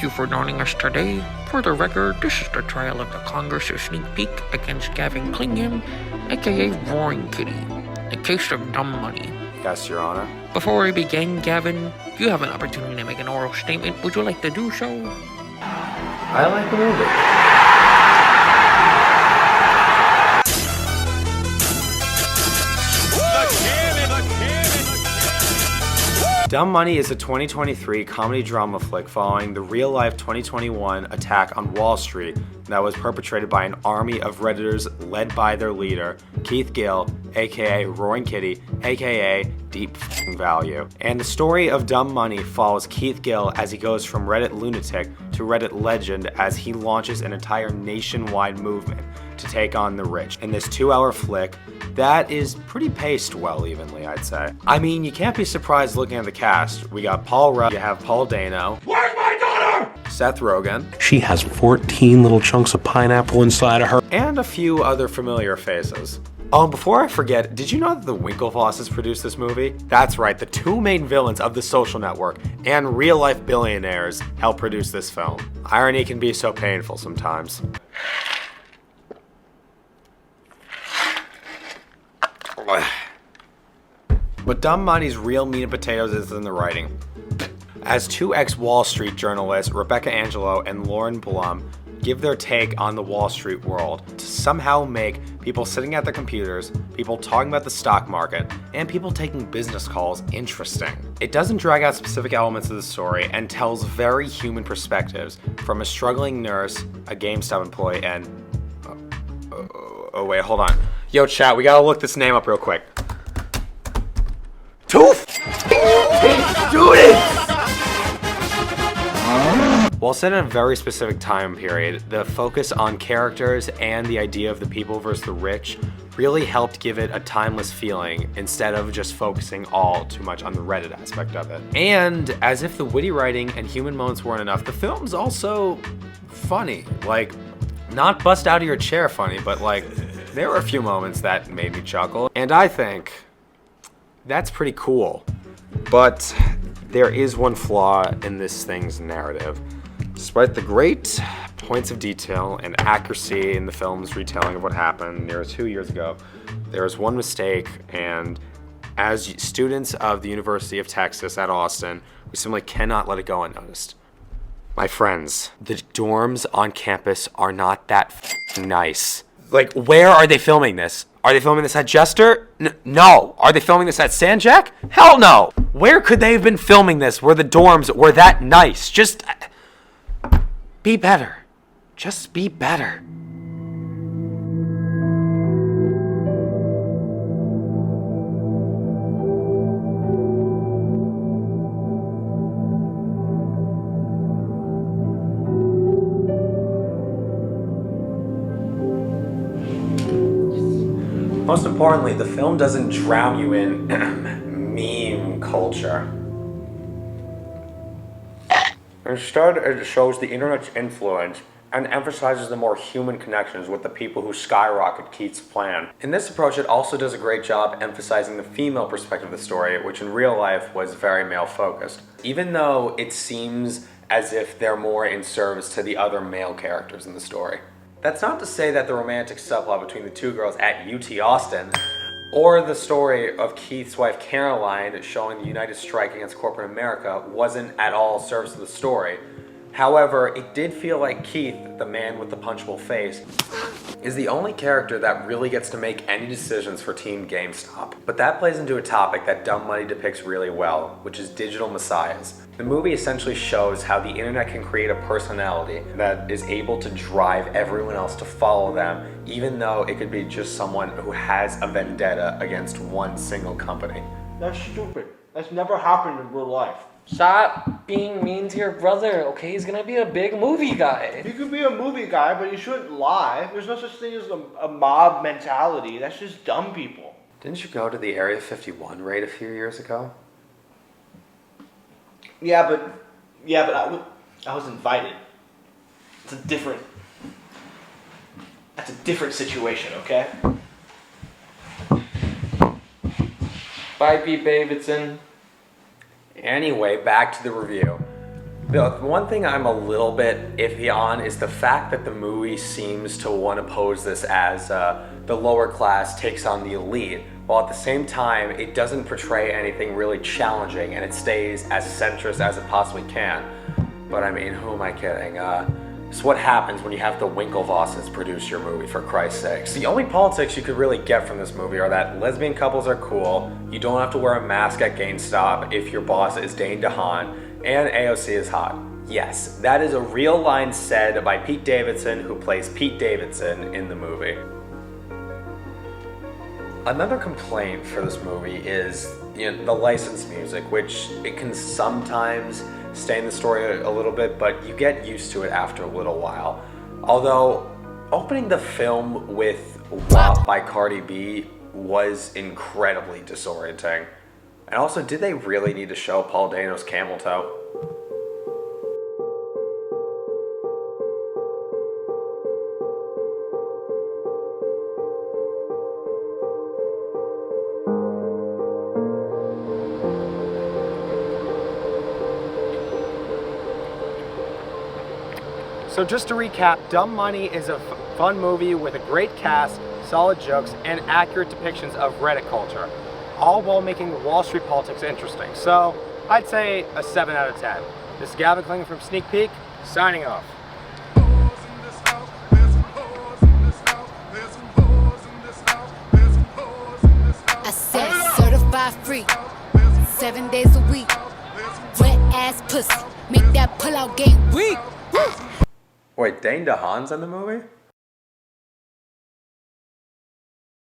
Thank you for joining us today. For the record, this is the trial of the Congress's sneak peek against Gavin Clingham, aka Roaring Kitty, a case of dumb money. Yes, Your Honor. Before we begin, Gavin, you have an opportunity to make an oral statement. Would you like to do so? I like the movie. Dumb Money is a 2023 comedy drama flick following the real-life 2021 attack on Wall Street that was perpetrated by an army of redditors led by their leader, Keith Gill, aka Roaring Kitty, aka Deep Value. And the story of Dumb Money follows Keith Gill as he goes from Reddit lunatic to Reddit legend as he launches an entire nationwide movement to take on the rich. In this 2-hour flick, that is pretty paced well evenly, I'd say. I mean, you can't be surprised looking at the cast. We got Paul Rudd, you have Paul Dano. Where's my daughter? Seth Rogen. She has 14 little chunks of pineapple inside of her. And a few other familiar faces. Oh, and before I forget, did you know that the Winklevosses produced this movie? That's right, the two main villains of The Social Network and real-life billionaires helped produce this film. Irony can be so painful sometimes. But Dumb Money's real meat and potatoes is in the writing. As two ex-Wall Street journalists, Rebecca Angelo and Lauren Blum, give their take on the Wall Street world to somehow make people sitting at their computers, people talking about the stock market, and people taking business calls interesting. It doesn't drag out specific elements of the story and tells very human perspectives from a struggling nurse, a GameStop employee, and... Oh wait, hold on. Yo, chat, we gotta look this name up real quick. While set in a very specific time period, the focus on characters and the idea of the people versus the rich really helped give it a timeless feeling instead of just focusing all too much on the Reddit aspect of it. And as if the witty writing and human moments weren't enough, the film's also funny. Like, not bust out of your chair funny, but like, there were a few moments that made me chuckle. And I think that's pretty cool. But there is one flaw in this thing's narrative. Despite the great points of detail and accuracy in the film's retelling of what happened nearly 2 years ago, there is one mistake, and as students of the University of Texas at Austin, we simply cannot let it go unnoticed. My friends, the dorms on campus are not that nice. Like, where are they filming this? Are they filming this at Jester? No. Are they filming this at Sanjak? Hell no. Where could they have been filming this where the dorms were that nice? Just be better. Just be better. Most importantly, the film doesn't drown you in meme culture. Instead, it shows the internet's influence and emphasizes the more human connections with the people who skyrocket Keith's plan. In this approach, it also does a great job emphasizing the female perspective of the story, which in real life was very male-focused. Even though it seems as if they're more in service to the other male characters in the story. That's not to say that the romantic subplot between the two girls at UT Austin, or the story of Keith's wife Caroline showing the united strike against corporate America wasn't at all service to the story. However, it did feel like Keith, the man with the punchable face, is the only character that really gets to make any decisions for Team GameStop. But that plays into a topic that Dumb Money depicts really well, which is digital messiahs. The movie essentially shows how the internet can create a personality that is able to drive everyone else to follow them, even though it could be just someone who has a vendetta against one single company. That's stupid. That's never happened in real life. Stop being mean to your brother, okay? He's gonna be a big movie guy. He could be a movie guy, but you shouldn't lie. There's no such thing as a mob mentality. That's just dumb people. Didn't you go to the Area 51 raid a few years ago? Yeah, but I was invited. That's a different situation, okay? Bye, Pete Davidson. Anyway, back to the review. The one thing I'm a little bit iffy on is the fact that the movie seems to want to pose this as the lower class takes on the elite, while at the same time it doesn't portray anything really challenging and it stays as centrist as it possibly can. But I mean, who am I kidding? It's what happens when you have the Winklevosses produce your movie, for Christ's sakes. The only politics you could really get from this movie are that lesbian couples are cool, you don't have to wear a mask at GameStop if your boss is Dane DeHaan, and AOC is hot. Yes, that is a real line said by Pete Davidson, who plays Pete Davidson in the movie. Another complaint for this movie is the licensed music, which it can sometimes stain the story a little bit, but you get used to it after a little while. Although, opening the film with WAP by Cardi B was incredibly disorienting. And also, did they really need to show Paul Dano's camel toe? So just to recap, Dumb Money is a fun movie with a great cast, solid jokes, and accurate depictions of Reddit culture, all while making Wall Street politics interesting. So I'd say a 7 out of 10. This is Gavin Clingham from Sneak Peek, signing off. I said certified free, 7 days a week, wet ass pussy, make that pull out game weak. Wait, Dane DeHaan's in the movie?